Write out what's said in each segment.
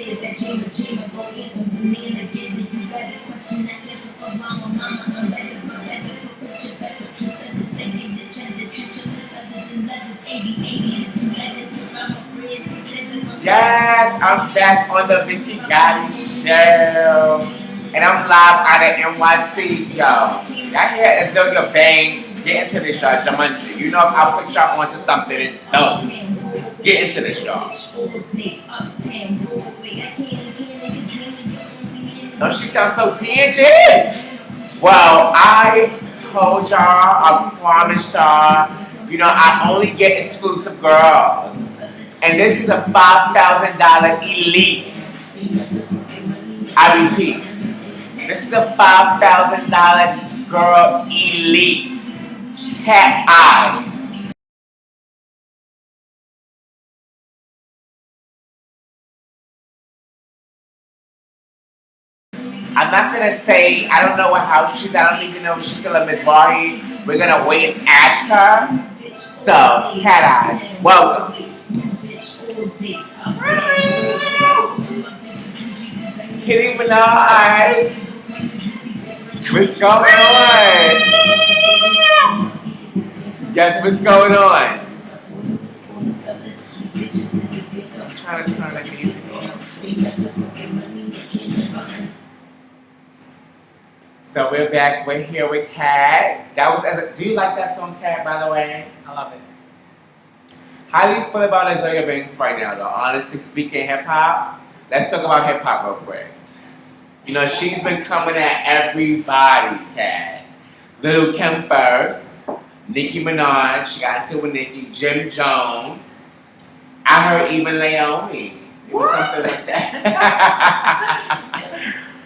Yes, I'm back on the Vicky Gottii show. And I'm live out of NYC, yo. Y'all hear Azealia Banks? Get into this, y'all. Jumanji. You know if I put y'all onto something, it's dope. Get into this, y'all. Don't she sound so tangent? Well, I told y'all, I promised y'all, you know, I only get exclusive girls. And this is a $5,000 elite. I repeat, this is a $5,000 girl elite. Cat eye. I'm not gonna say, I don't know what house she's at, I don't even know if she's still a Mizrahi. We're gonna wait and ask her. So, cat eyes, welcome. Kitty Minaj. What's going on? Guess what's going on? I'm trying to turn the music on. So we're back. We're here with Kat. That was. Do you like that song, Kat? By the way, I love it. How do you feel about Azealia Banks right now, though? Honestly speaking, hip hop. Let's talk about hip hop real quick. You know, she's been coming at everybody, Kat. Lil' Kim first, Nicki Minaj. She got into it with Nicki. Jim Jones. I heard even Leomi. It was something like that.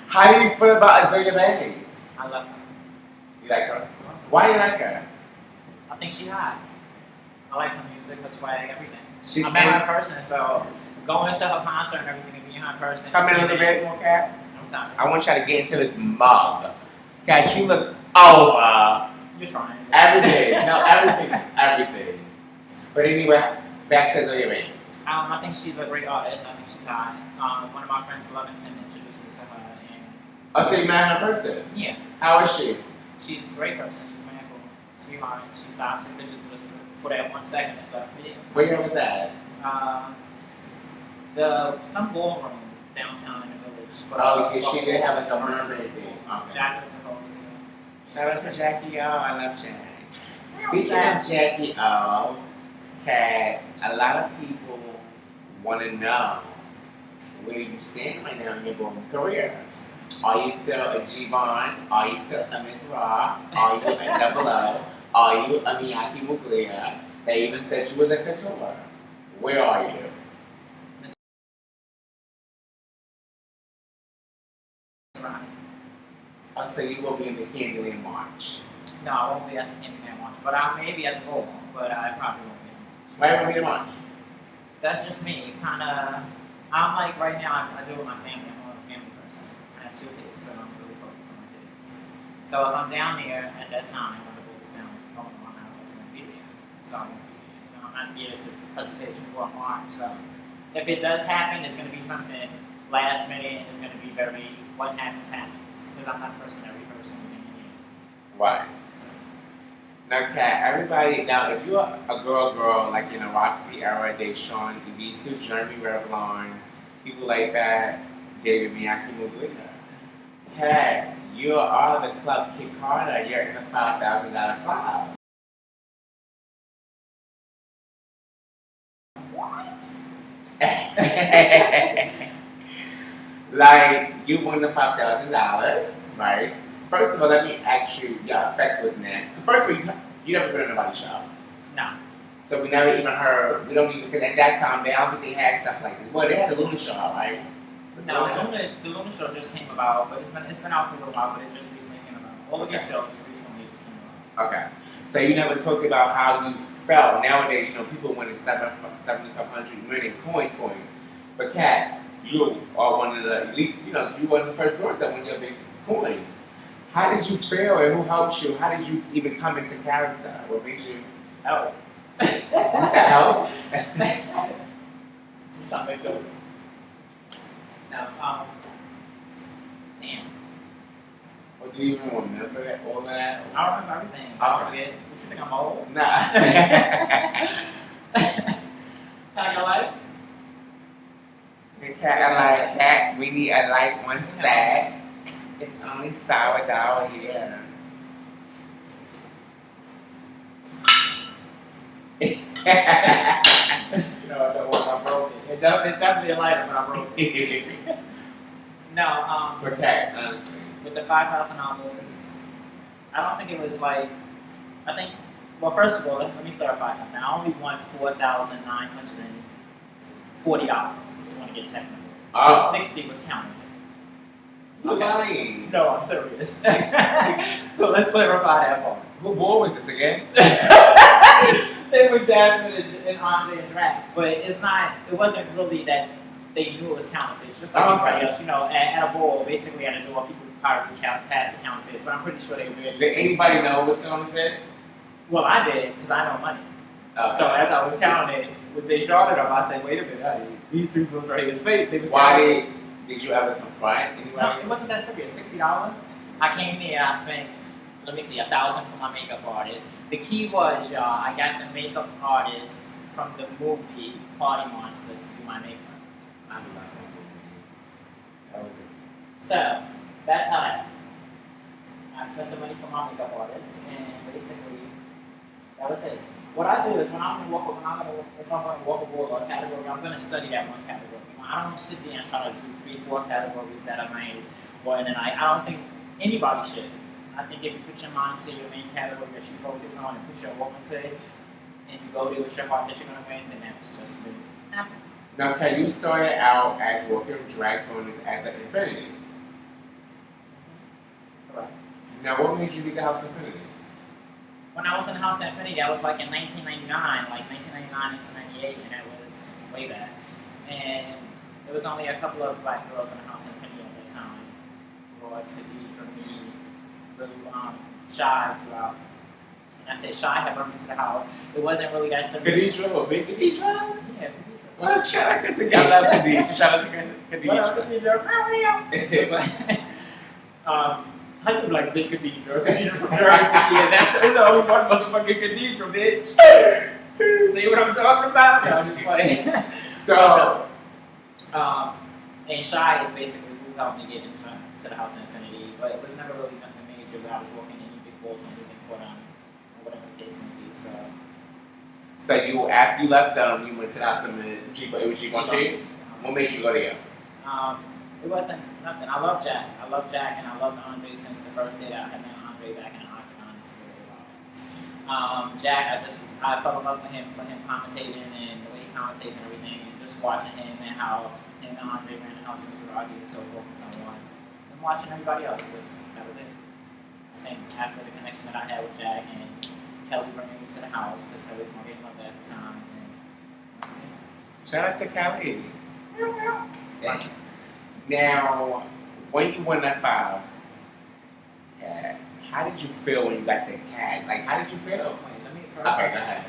How do you feel about Azealia Banks? I love her. You like her? Why do you like her? I think she's hot. I like her music, her swag, everything. I met her in person, so going to her concert and everything and being her in person. Come in a little bit more, Kat. I'm sorry. I want y'all to get into this mug. Kat, you look over. You're trying. Everything. No, everything. But anyway, back to Azealia Banks. I think she's a great artist. I think she's hot. One of my friends, Lovington, introduced me to her. And Oh, so you met her in person? yeah. How is she? She's a great person. She's my cool. Sweetheart. She stopped and pictures with us for that 1 second and stuff. Yeah. Where was that? Some ballroom downtown in the village. Oh, yeah, she did have like a mermaid thing. Okay. Jack was supposed to. Shout out to Jackie O. I love Jack. Speaking of Jackie O, Kat, a lot of people want to know where you stand right now in your bowling career. Are you still a G-Von? Are you still a Mizrahi? Are you a Double O? Are you a Miyake Muglia? They even said you was a couture. Where are you? Oh, so you will be in the Candyland March. No, I won't be at the Candyman March, but I may be at the ballroom, but I probably won't be. Why won't be the March? That's just me. I'm like right now. I do it with my family. I'm a family person. I have 2 kids, so I'm really focused on my kids. So if I'm down there at that time when the ball is down, I'm not going to be there. So I won't be there. You know, I'm not here to presentation for a March. So if it does happen, it's going to be something last minute, and it's going to be very what happens. Because I'm not a person that rehearses anything. Right. So. Now, Kat, everybody, now if you're a girl, like in the Roxy era, Deshawn, Ibisu, Jeremy Revlon, people like that, David Miyake Muglia. Kat, you are the club Kid Carta, you're in the $5,000 club. What? Like, you won the $5,000, right? First of all, let me ask you your effect with that. First of all, you never been on nobody's show. No. So we never even heard, we don't even, because at that time, I don't think they had stuff like this. Well, they had the Luna show out, right? No, the Luna show just came about, but it's been out for a little while, but it just recently came about. All of these shows recently just came about. Okay. So you never talked about how you felt. Nowadays, you know, people winning 7,500 million coins. But Kat, you are one of the elite, you know, you one of the first girls that won your big coin. How did you feel and who helped you? How did you even come into character? What made you Help. You said help? No, damn. Or do you even remember that, all that? I remember everything. I forget. What you think I'm old? Nah. How you like? The cat, I like cat. We need a light one sack. It's only sourdough here. No, I broke it. It's definitely a lighter, but I broke it. No, For cat, honestly. with the $5,000, I don't think it was like, I think, well, first of all, let me clarify something. I only won $4,940, if you want to get technical. Oh. 60 was counted. You're lying. No, I'm serious. So let's clarify that part. Who ball was this again? It was Jasmine and Andre and Drax, but it wasn't really that they knew it was counterfeits, just like everybody else. You know, at a ball, basically at a door, people probably pass the counterfeits, but I'm pretty sure they really. Did anybody know it was counterfeit? Well, I did, because I know money. Okay. So as I was counting it, when they shorted them, I said, wait a minute, hey, these people right here is fake. They was Why did you ever confront anybody? No, it wasn't that serious. $60. I came there, I spent, let me see, $1,000 for my makeup artist. The key was, y'all, I got the makeup artist from the movie Party Monster to do my makeup. I love that movie. That was it. So, that's how that happened. I spent the money for my makeup artist, and basically, that was it. What I do is if I'm going to walk a board or a category, I'm going to study that one category. I don't sit there and try to do 3-4 categories that are made or in the night. I don't think anybody should. I think if you put your mind to your main category that you focus on and put your work into it, and you go there with your heart that you're going to win, then that's just really happening. Now, okay, you started out as working drag queens as an Infinity. Correct. Now, what made you leave the House Infinity? When I was in the House of Infinity, that was like in 1999, like 1999 into 98, and that was way back. And there was only a couple of black girls in the House of Infinity at that time. Royce, Gottii, me, little Shy throughout. And I said Shy had brought me to the house. It wasn't really that serious. Khadijah or Big Khadijah? Yeah, Khadijah. Well, shout out to Khadijah. Shout out to Khadijah. Khadijah. I look like Big Khadijah. Khadijah from Jersey. Yeah, that's the only one motherfucking Khadijah, bitch. See what I'm talking about? No, I'm just playing. So, and Shy is basically who helped me get into the House of Infinity, but it was never really nothing major where I was working any big balls or anything for them, or whatever the case may be. So you after you left them, you went to the House of Infinity. It was Givenchy. What made you go there? It wasn't nothing. I love Jack. And I loved Andre since the first day that I had met Andre back in the Octagon. Jack, I fell in love with him for him commentating and the way he commentates and everything, and just watching him and how him and Andre ran the house of Mizrahi and so forth and so on. And watching everybody else, that was it. And after the connection that I had with Jack and Kelly bringing me to the house, because Kelly was my baby mother at the time. And, Shout out to Kelly. Now, when you won that 5, how did you feel when you got the cat? Like, how did you feel? wait, let me first. Okay, go ahead.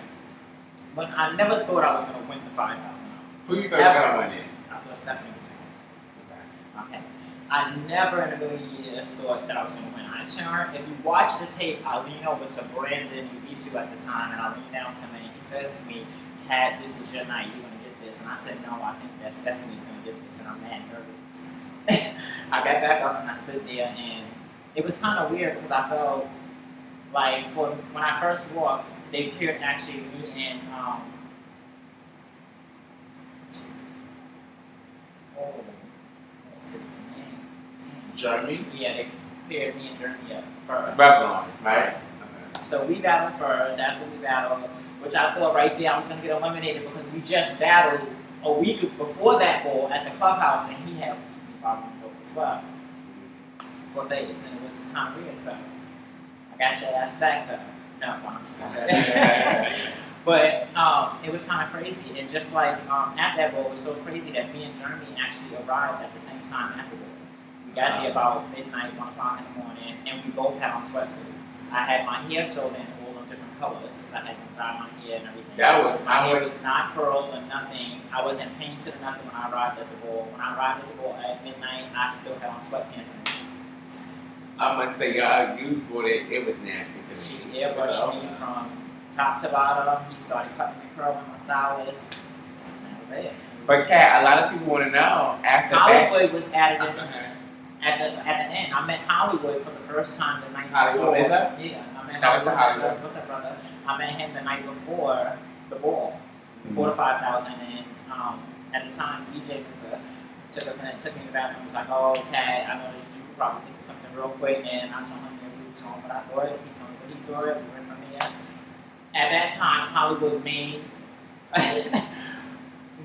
But I never thought I was going to win the $5,000. Who you thought was going to win it? I thought Stephanie was going to win. Okay. I never in a million years thought that I was going to win. I turned, if you watch the tape, I lean over to Brandon Ubisu at the time, and I lean down to him, and he says to me, Kat, this is your night, you're going to get this. And I said, no, I think that Stephanie's going to get this, and I'm mad nervous. I got back up and I stood there, and it was kind of weird because I felt like when I first walked, they paired actually me and what's his name? Jeremy? Yeah, they paired me and Jeremy up first. Babylon, right? Okay. So we battled first. After we battled, which I thought right there I was going to get eliminated because we just battled a week before that ball at the clubhouse, and he had probably broke as well for Vegas, and it was kind of weird. So I got your ass back though. No, I'm just kidding. But it was kind of crazy, and just like at that ball, it was so crazy that me and Jeremy actually arrived at the same time at the ball. We got there about midnight, 1 o'clock in the morning, and we both had on sweatsuits. I had my hair sewed in all in different colors. I had them dye my hair and everything. That was my hair was not curled or nothing. I wasn't painted or nothing when I arrived at the ball. When I arrived at the ball at midnight, I still had on sweatpants and I must say, y'all, you brought it. It was nasty. So she airbrushed me from top to bottom. He started cutting and curling my stylist. And that was it. But Kat, a lot of people want to know after Hollywood was added in at the end. I met Hollywood for the first time the night Hollywood before. Mizrahi? Yeah, I met Shout out to Hollywood. What's up, brother? I met him the night before the ball, before the 5,000, and at the time DJ took us in and took me to the bathroom. Was like, "Oh, Kat, I know that you could probably think of something real quick," and I told him what I thought. He told me what he thought. We went from there. At that time, Hollywood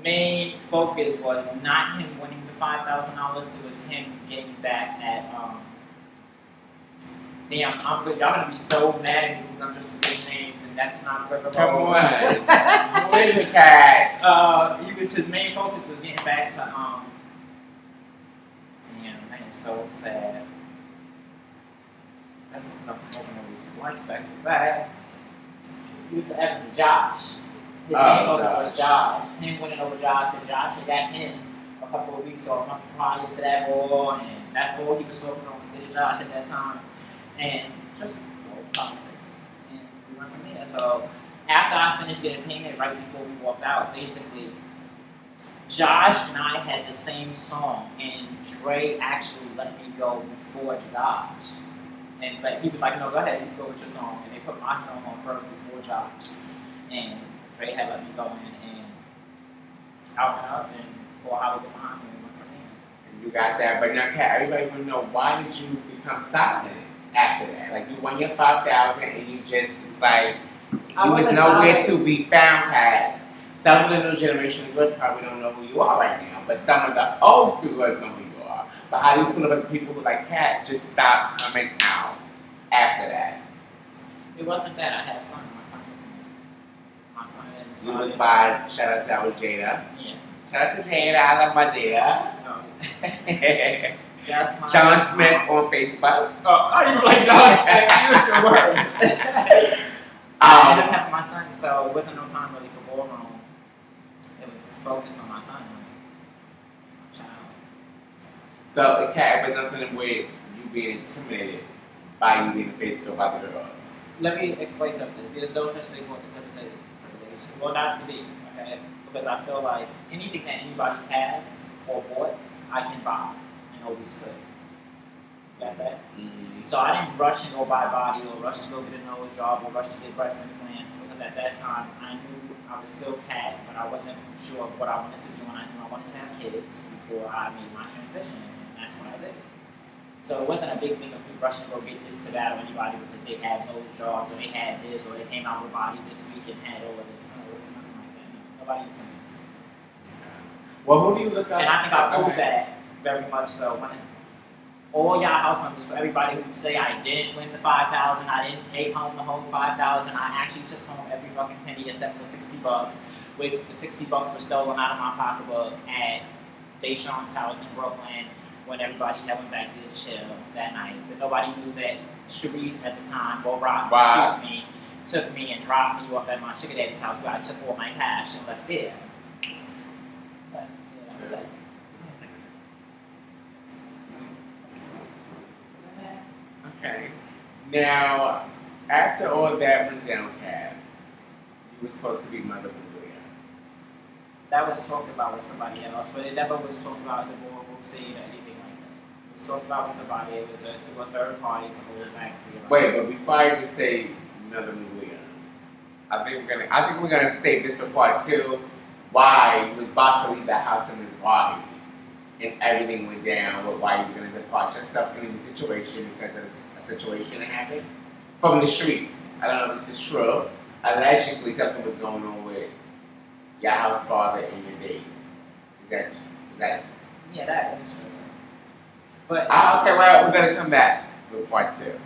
main focus was not him winning the $5,000. It was him getting back at. Damn, y'all gonna be so mad at me because I'm just forgetting names, and that's not good. Come on, who is it, Kat? His main focus was getting back to Damn, that is so sad. That's because I'm smoking all these blunts back to back. He was after Josh. His main focus was Josh. Him winning over Josh, and Josh had got him a couple of weeks or a month prior to that ball, and that's all he was focused on was getting Josh at that time. And just politics. And we went from there. So after I finished getting painted right before we walked out, basically, Josh and I had the same song, and Dre actually let me go before Josh. But he was like, "No, go ahead, you go with your song." And they put my song on first before Josh. And Dre had let me go in, and I went up and called Hollywood behind me and went from there. And you got that. But now, Kat, everybody want to know, why did you become silent after that? Like, you won your 5,000 and you just, it's like, you was nowhere to be found, Kat. Some of the new generation of girls probably don't know who you are right now, but some of the old school girls know who you are. But how do you feel about the people who like, Kat, just stop coming out after that? It wasn't that. I had a son. My son is You was by, shout out to our Jada. Yeah. Shout out to Jada, I love my Jada. No. That's my John Smith on Facebook. Oh, I even like John Smith. Use the words. I ended up having my son, so it wasn't no time really for ballroom. It was focused on my son, my child. So, Kat, but nothing with you being intimidated by you being Facebook by the girls. Let me explain something. There's no such thing called intimidation. Well, not to me, okay? Because I feel like anything that anybody has or bought, I can buy and always could. Got that? Mm-hmm. So I didn't rush and go buy body or rush to go get a nose job or rush to get breast implants because at that time I knew I was still Kat, but I wasn't sure of what I wanted to do, and I knew I wanted to have kids before I made my transition, and that's what I did. So it wasn't a big thing of me rushing to go get this to that or anybody because they had nose jobs or they had this or they came out with body this week and had all of this. No, it was nothing like that. No, nobody intimidates me. Well, who do you look up? And I think I proved that very much so. When all y'all house members, for everybody who say I didn't win the 5,000, I didn't take home the whole 5,000, I actually took home every fucking penny except for $60, which the $60 was stolen out of my pocketbook at Deshaun's house in Brooklyn when everybody had went back to the chill that night. But nobody knew that Sharif at the time, Rock, took me and dropped me off at my sugar daddy's house where I took all my cash and left there. But, yeah, that was it. Okay. Now, after all that went down, Kat, you were supposed to be Mother Maria. That was talked about with somebody else, but it never was talked about in the boardroom scene or anything like that. It was talked about with somebody. It was through a third party. Someone was asking me about. Wait, but before I even say Mother Maria, I think we're gonna save this for part 2. Why he was about to leave the house in Mizrahi, and everything went down with why he was gonna depart yourself in the situation because of a situation that happened from the streets. I don't know if this is true. Allegedly, something was going on with your house father and your date. Is that? Yeah, that is true. But okay, well, we're gonna come back with part 2.